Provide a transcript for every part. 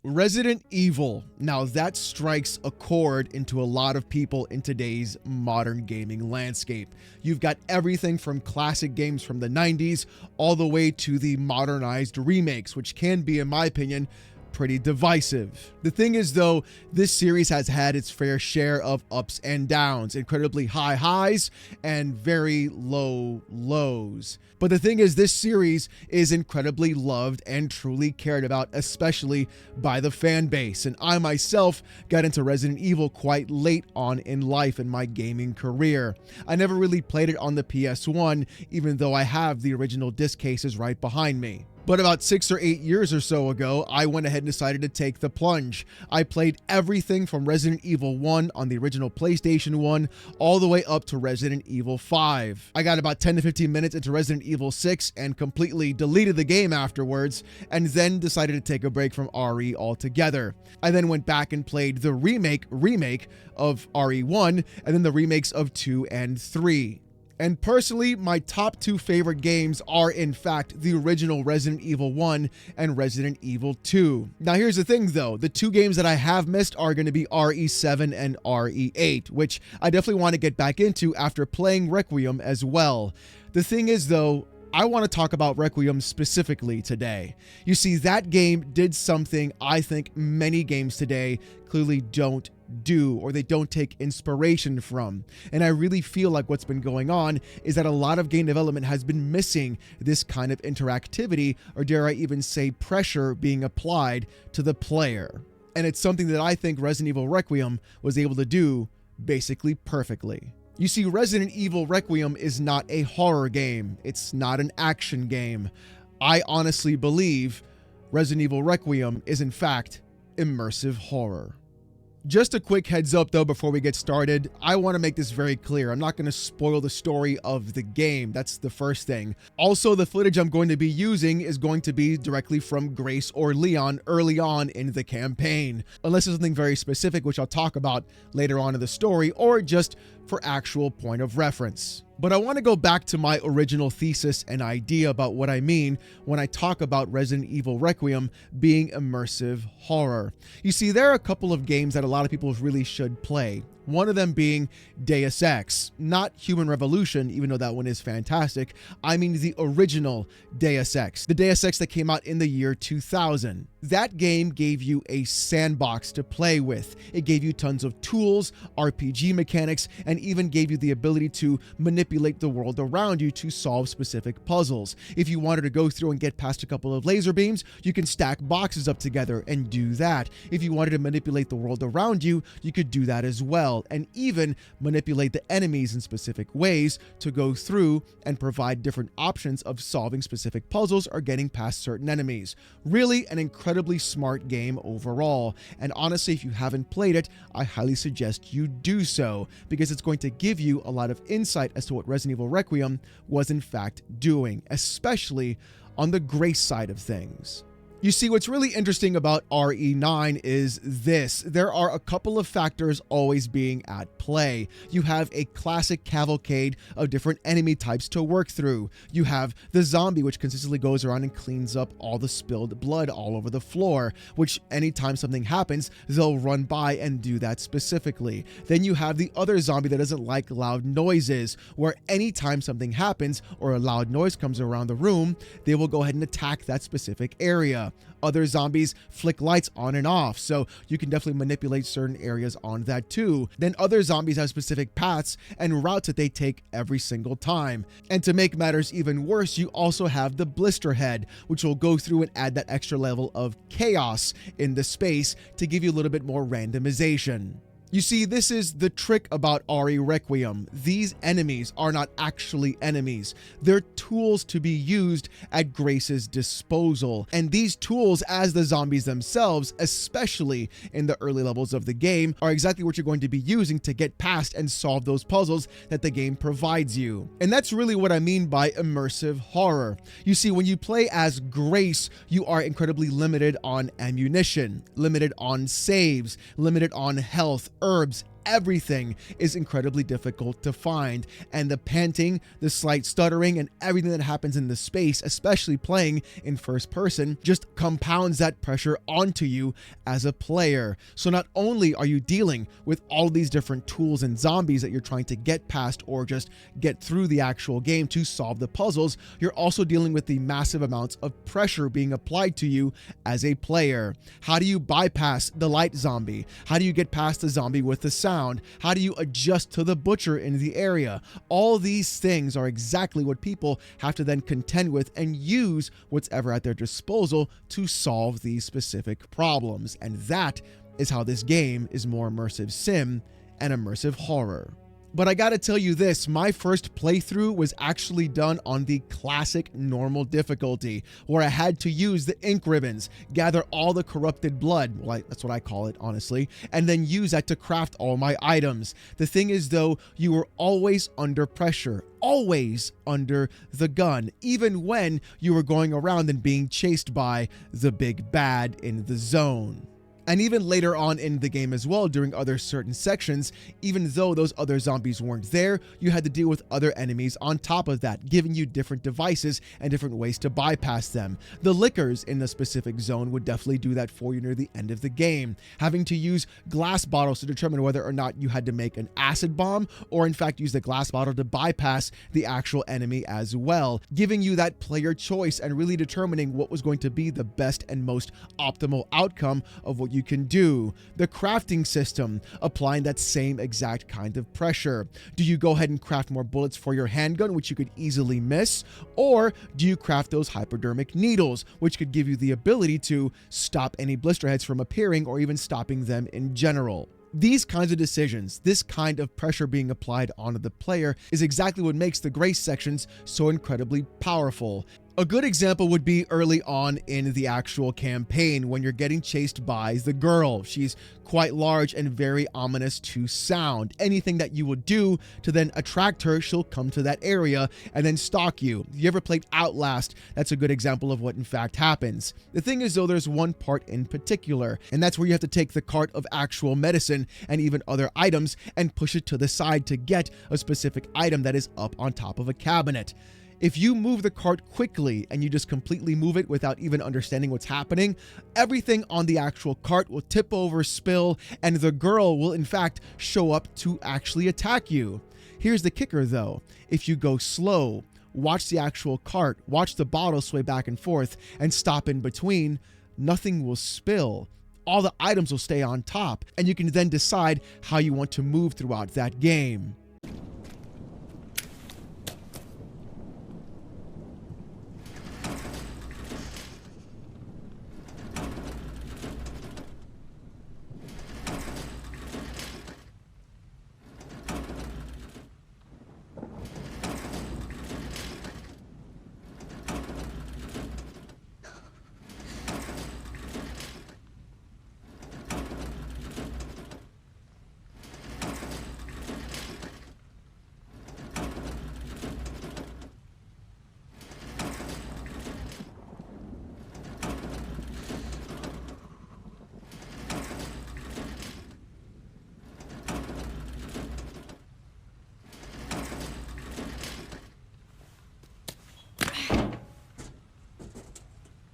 Resident Evil. Now that strikes a chord into a lot of people in today's modern gaming landscape. You've got everything from classic games from the 90s all the way to the modernized remakes, which can be, in my opinion, pretty divisive. The thing is, though, this series has had its fair share of ups and downs, incredibly high highs and very low lows. But the thing is, this series is incredibly loved and truly cared about, especially by the fan base. And I myself got into Resident Evil quite late on in life in my gaming career. I never really played it on the PS1, even though I have the original disc cases right behind me. But about 6 or 8 years or so ago, I went ahead and decided to take the plunge. I played everything from Resident Evil 1 on the original PlayStation 1 all the way up to Resident Evil 5. I got about 10 to 15 minutes into Resident Evil 6 and completely deleted the game afterwards, and then decided to take a break from RE altogether. I then went back and played the remake of RE1 and then the remakes of 2 and 3. And personally, my top two favorite games are, in fact, the original Resident Evil 1 and Resident Evil 2. Now, here's the thing, though. The two games that I have missed are going to be RE7 and RE8, which I definitely want to get back into after playing Requiem as well. The thing is, though, I want to talk about Requiem specifically today. You see, that game did something I think many games today clearly don't do, or they don't take inspiration from. And I really feel like what's been going on is that a lot of game development has been missing this kind of interactivity, or dare I even say pressure being applied to the player. And it's something that I think Resident Evil Requiem was able to do basically perfectly. You see, Resident Evil Requiem is not a horror game. It's not an action game. I honestly believe Resident Evil Requiem is in fact immersive horror. Just a quick heads up though before we get started, I want to make this very clear. I'm not going to spoil the story of the game. That's the first thing. Also, the footage I'm going to be using is going to be directly from Grace or Leon early on in the campaign, unless it's something very specific which I'll talk about later on in the story, or just for actual point of reference. But I want to go back to my original thesis and idea about what I mean when I talk about Resident Evil Requiem being immersive horror. You see, there are a couple of games that a lot of people really should play. One of them being Deus Ex, not Human Revolution, even though that one is fantastic. I mean the original Deus Ex, the Deus Ex that came out in the year 2000. That game gave you a sandbox to play with. It gave you tons of tools, RPG mechanics, and even gave you the ability to manipulate the world around you to solve specific puzzles. If you wanted to go through and get past a couple of laser beams, you can stack boxes up together and do that. If you wanted to manipulate the world around you, you could do that as well, and even manipulate the enemies in specific ways to go through and provide different options of solving specific puzzles or getting past certain enemies. Really an incredibly smart game overall, and honestly, if you haven't played it, I highly suggest you do so, because it's going to give you a lot of insight as to what Resident Evil Requiem was in fact doing, especially on the Grace side of things. You see, what's really interesting about RE9 is this. There are a couple of factors always being at play. You have a classic cavalcade of different enemy types to work through. You have the zombie, which consistently goes around and cleans up all the spilled blood all over the floor, which anytime something happens, they'll run by and do that specifically. Then you have the other zombie that doesn't like loud noises, where anytime something happens or a loud noise comes around the room, they will go ahead and attack that specific area. Other zombies flick lights on and off, so you can definitely manipulate certain areas on that too. Then other zombies have specific paths and routes that they take every single time. And to make matters even worse, you also have the blister head, which will go through and add that extra level of chaos in the space to give you a little bit more randomization. You see, this is the trick about RE Requiem. These enemies are not actually enemies. They're tools to be used at Grace's disposal. And these tools, as the zombies themselves, especially in the early levels of the game, are exactly what you're going to be using to get past and solve those puzzles that the game provides you. And that's really what I mean by immersive horror. You see, when you play as Grace, you are incredibly limited on ammunition, limited on saves, limited on health, herbs, everything is incredibly difficult to find, and the panting, the slight stuttering, and everything that happens in the space, especially playing in first person, just compounds that pressure onto you as a player. So not only are you dealing with all these different tools and zombies that you're trying to get past or just get through the actual game to solve the puzzles, you're also dealing with the massive amounts of pressure being applied to you as a player. How do you bypass the light zombie? How do you get past the zombie with the sound? How do you adjust to the butcher in the area? All these things are exactly what people have to then contend with and use what's ever at their disposal to solve these specific problems. And that is how this game is more immersive sim and immersive horror. But I gotta tell you this, my first playthrough was actually done on the classic normal difficulty, where I had to use the ink ribbons, gather all the corrupted blood, well, that's what I call it, honestly, and then use that to craft all my items. The thing is though, you were always under pressure, always under the gun, even when you were going around and being chased by the big bad in the zone. And even later on in the game as well, during other certain sections, even though those other zombies weren't there, you had to deal with other enemies on top of that, giving you different devices and different ways to bypass them. The lickers in the specific zone would definitely do that for you near the end of the game, having to use glass bottles to determine whether or not you had to make an acid bomb or in fact use the glass bottle to bypass the actual enemy as well, giving you that player choice and really determining what was going to be the best and most optimal outcome of what you can do. The crafting system, applying that same exact kind of pressure. Do you go ahead and craft more bullets for your handgun, which you could easily miss? Or do you craft those hypodermic needles, which could give you the ability to stop any blister heads from appearing or even stopping them in general? These kinds of decisions, this kind of pressure being applied onto the player is exactly what makes the grace sections so incredibly powerful. A good example would be early on in the actual campaign when you're getting chased by the girl. She's quite large and very ominous to sound. Anything that you would do to then attract her, she'll come to that area and then stalk you. If you ever played Outlast, that's a good example of what in fact happens. The thing is though, there's one part in particular, and that's where you have to take the cart of actual medicine and even other items and push it to the side to get a specific item that is up on top of a cabinet. If you move the cart quickly and you just completely move it without even understanding what's happening, everything on the actual cart will tip over, spill, and the girl will in fact show up to actually attack you. Here's the kicker though. If you go slow, watch the actual cart, watch the bottle sway back and forth, and stop in between, nothing will spill. All the items will stay on top, and you can then decide how you want to move throughout that game.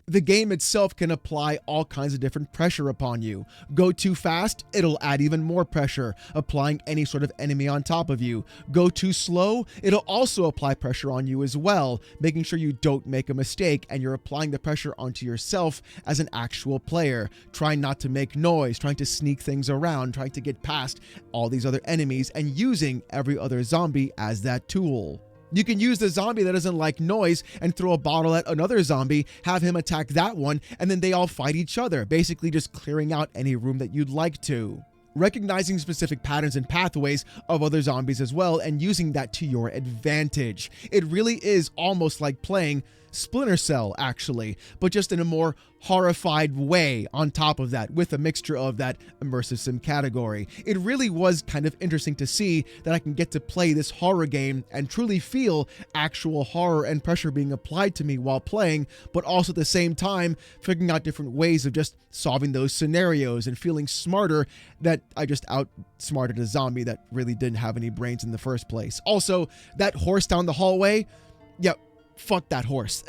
The game itself can apply all kinds of different pressure upon you. Go too fast, it'll add even more pressure, applying any sort of enemy on top of you. Go too slow, it'll also apply pressure on you as well, making sure you don't make a mistake and you're applying the pressure onto yourself as an actual player, trying not to make noise, trying to sneak things around, trying to get past all these other enemies, and using every other zombie as that tool. You can use the zombie that doesn't like noise and throw a bottle at another zombie, have him attack that one, and then they all fight each other, basically just clearing out any room that you'd like to. Recognizing specific patterns and pathways of other zombies as well, and using that to your advantage. It really is almost like playing Splinter Cell, actually, but just in a more horrified way on top of that, with a mixture of that immersive sim category. It really was kind of interesting to see that I can get to play this horror game and truly feel actual horror and pressure being applied to me while playing, but also at the same time figuring out different ways of just solving those scenarios and feeling smarter that I just outsmarted a zombie that really didn't have any brains in the first place. Also, that horse down the hallway, yeah, fuck that horse.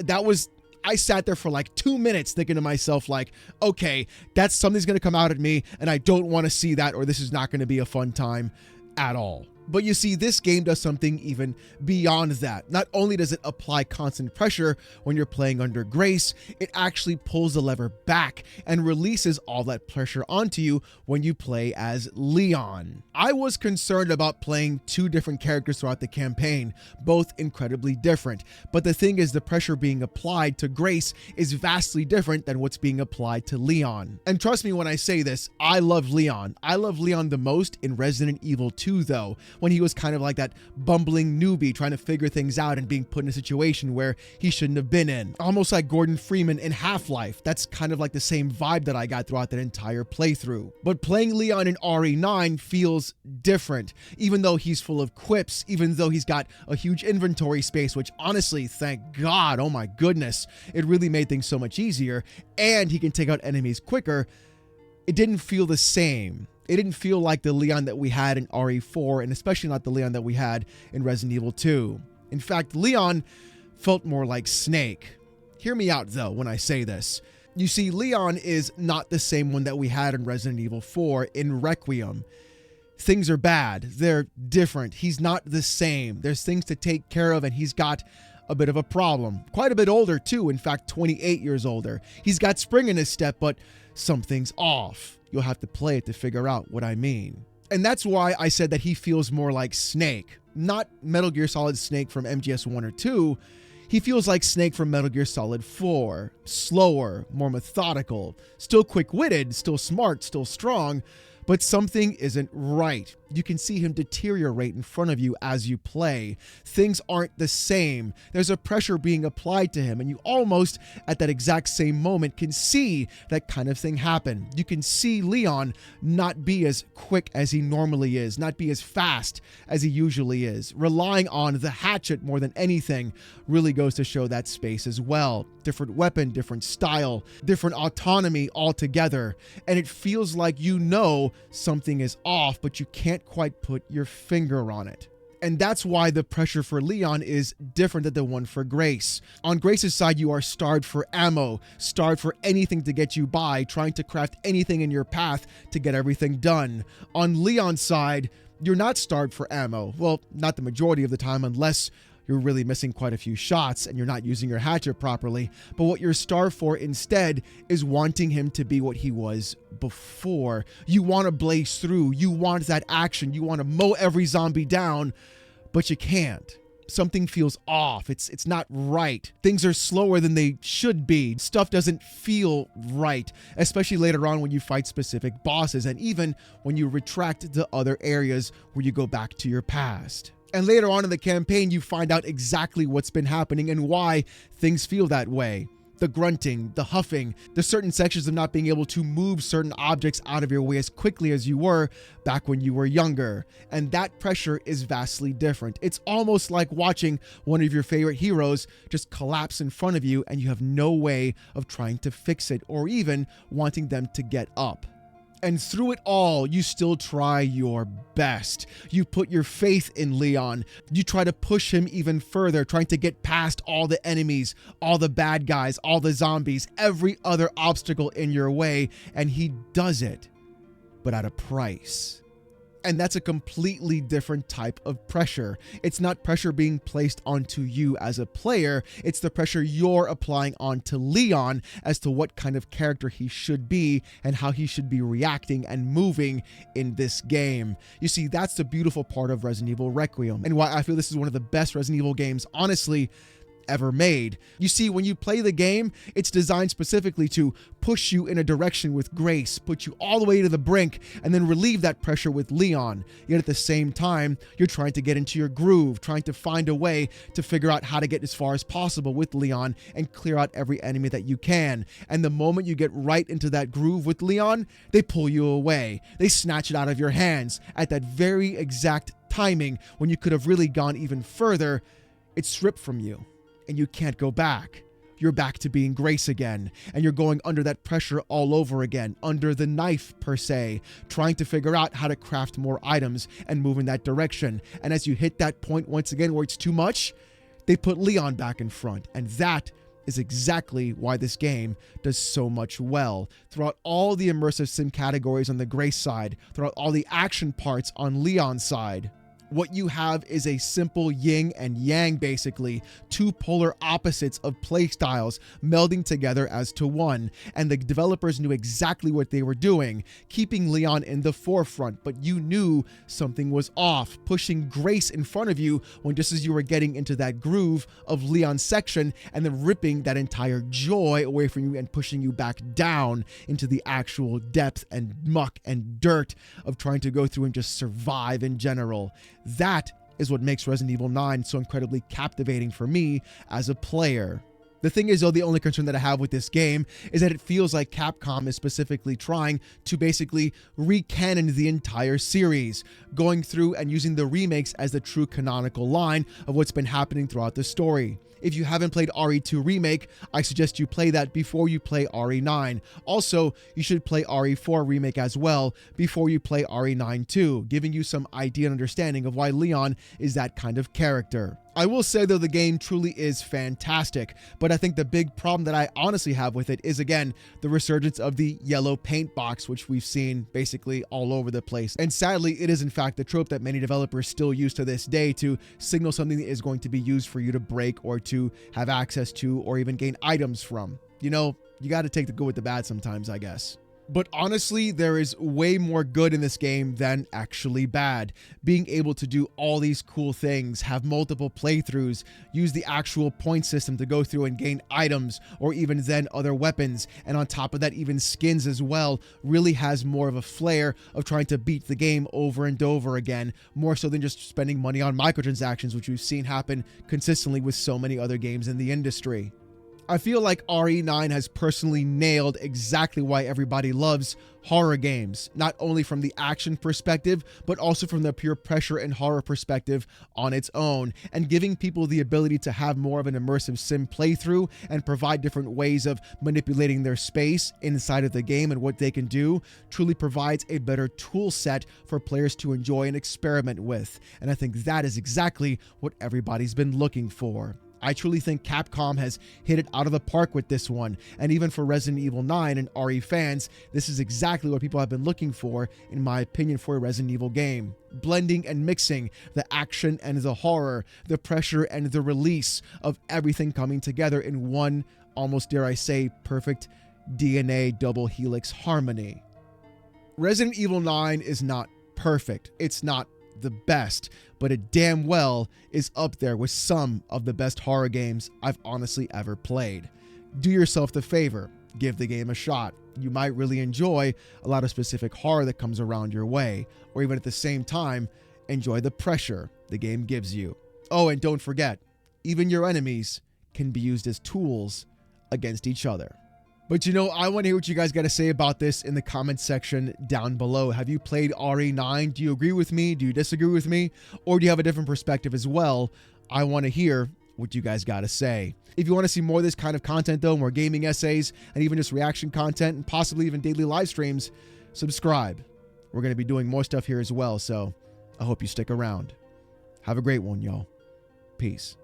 I sat there for like 2 minutes thinking to myself, like, okay, that's something's going to come out at me and I don't want to see that, or this is not going to be a fun time at all. But you see, this game does something even beyond that. Not only does it apply constant pressure when you're playing under Grace, it actually pulls the lever back and releases all that pressure onto you when you play as Leon. I was concerned about playing two different characters throughout the campaign, both incredibly different. But the thing is, the pressure being applied to Grace is vastly different than what's being applied to Leon. And trust me when I say this, I love Leon. I love Leon the most in Resident Evil 2 though, when he was kind of like that bumbling newbie trying to figure things out and being put in a situation where he shouldn't have been in. Almost like Gordon Freeman in Half-Life. That's kind of like the same vibe that I got throughout that entire playthrough. But playing Leon in RE9 feels different, even though he's full of quips, even though he's got a huge inventory space, which honestly, thank God, oh my goodness, it really made things so much easier, and he can take out enemies quicker. It didn't feel the same. It didn't feel like the Leon that we had in RE4, and especially not the Leon that we had in Resident Evil 2. In fact, Leon felt more like Snake. Hear me out though when I say this. You see, Leon is not the same one that we had in Resident Evil 4 in Requiem. Things are bad. They're different. He's not the same. There's things to take care of, and he's got a bit of a problem. Quite a bit older too, in fact 28 years older. He's got spring in his step, but something's off. You'll have to play it to figure out what I mean. And that's why I said that he feels more like Snake. Not Metal Gear Solid Snake from MGS 1 or 2. He feels like Snake from Metal Gear Solid 4. Slower, more methodical, still quick-witted, still smart, still strong, but something isn't right. You can see him deteriorate in front of you as you play. Things aren't the same. There's a pressure being applied to him, and you almost, at that exact same moment, can see that kind of thing happen. You can see Leon not be as quick as he normally is, not be as fast as he usually is. Relying on the hatchet more than anything really goes to show that space as well. Different weapon, different style, different autonomy altogether. And it feels like you know something is off, but you can't quite put your finger on it. And that's why the pressure for Leon is different than the one for Grace. On Grace's side, you are starved for ammo, starved for anything to get you by, trying to craft anything in your path to get everything done. On Leon's side, you're not starved for ammo. Well, not the majority of the time, unless you're really missing quite a few shots and you're not using your hatchet properly. But what you're starved for instead is wanting him to be what he was before. You want to blaze through. You want that action. You want to mow every zombie down, but you can't. Something feels off. It's not right. Things are slower than they should be. Stuff doesn't feel right, especially later on when you fight specific bosses and even when you retract to other areas where you go back to your past. And later on in the campaign, you find out exactly what's been happening and why things feel that way. The grunting, the huffing, the certain sections of not being able to move certain objects out of your way as quickly as you were back when you were younger. And that pressure is vastly different. It's almost like watching one of your favorite heroes just collapse in front of you and you have no way of trying to fix it or even wanting them to get up. And through it all, you still try your best. You put your faith in Leon. You try to push him even further, trying to get past all the enemies, all the bad guys, all the zombies, every other obstacle in your way, and he does it, but at a price. And that's a completely different type of pressure. It's not pressure being placed onto you as a player. It's the pressure you're applying onto Leon as to what kind of character he should be and how he should be reacting and moving in this game. You see, that's the beautiful part of Resident Evil Requiem and why I feel this is one of the best Resident Evil games, honestly, ever made. You see, when you play the game, it's designed specifically to push you in a direction with grace, put you all the way to the brink, and then relieve that pressure with Leon. Yet at the same time, you're trying to get into your groove, trying to find a way to figure out how to get as far as possible with Leon and clear out every enemy that you can. And the moment you get right into that groove with Leon, they pull you away. They snatch it out of your hands at that very exact timing when you could have really gone even further. It's stripped from you and you can't go back. You're back to being Grace again, and you're going under that pressure all over again, under the knife per se, trying to figure out how to craft more items and move in that direction. And as you hit that point once again where it's too much, they put Leon back in front, and that is exactly why this game does so much well. Throughout all the immersive sim categories on the Grace side, throughout all the action parts on Leon's side, what you have is a simple yin and yang, basically, two polar opposites of playstyles melding together as to one. And the developers knew exactly what they were doing, keeping Leon in the forefront, but you knew something was off, pushing Grace in front of you when just as you were getting into that groove of Leon's section, and then ripping that entire joy away from you and pushing you back down into the actual depth and muck and dirt of trying to go through and just survive in general. That is what makes Resident Evil 9 so incredibly captivating for me as a player. The thing is, though, the only concern that I have with this game is that it feels like Capcom is specifically trying to basically recanon the entire series, going through and using the remakes as the true canonical line of what's been happening throughout the story. If you haven't played RE2 Remake, I suggest you play that before you play RE9. Also, you should play RE4 Remake as well before you play RE9 too, giving you some idea and understanding of why Leon is that kind of character. I will say, though, the game truly is fantastic, but I think the big problem that I honestly have with it is, again, the resurgence of the yellow paint box, which we've seen basically all over the place. And sadly, it is in fact the trope that many developers still use to this day to signal something that is going to be used for you to break or to have access to or even gain items from. You know, you got to take the good with the bad sometimes, I guess. But honestly, there is way more good in this game than actually bad. Being able to do all these cool things, have multiple playthroughs, use the actual point system to go through and gain items or even then other weapons, and on top of that even skins as well, really has more of a flair of trying to beat the game over and over again, more so than just spending money on microtransactions, which we've seen happen consistently with so many other games in the industry. I feel like RE9 has personally nailed exactly why everybody loves horror games, not only from the action perspective, but also from the pure pressure and horror perspective on its own, and giving people the ability to have more of an immersive sim playthrough and provide different ways of manipulating their space inside of the game and what they can do truly provides a better tool set for players to enjoy and experiment with. And I think that is exactly what everybody's been looking for. I truly think Capcom has hit it out of the park with this one, and even for Resident Evil 9 and RE fans, this is exactly what people have been looking for, in my opinion, for a Resident Evil game. Blending and mixing the action and the horror, the pressure and the release of everything coming together in one, almost dare I say, perfect DNA double helix harmony. Resident Evil 9 is not perfect. It's not the best, but it damn well is up there with some of the best horror games I've honestly ever played. Do yourself the favor, give the game a shot. You might really enjoy a lot of specific horror that comes around your way, or even at the same time, enjoy the pressure the game gives you. Oh, and don't forget, even your enemies can be used as tools against each other. But you know, I want to hear what you guys got to say about this in the comments section down below. Have you played RE9? Do you agree with me? Do you disagree with me? Or do you have a different perspective as well? I want to hear what you guys got to say. If you want to see more of this kind of content though, more gaming essays, and even just reaction content, and possibly even daily live streams, subscribe. We're going to be doing more stuff here as well, so I hope you stick around. Have a great one, y'all. Peace.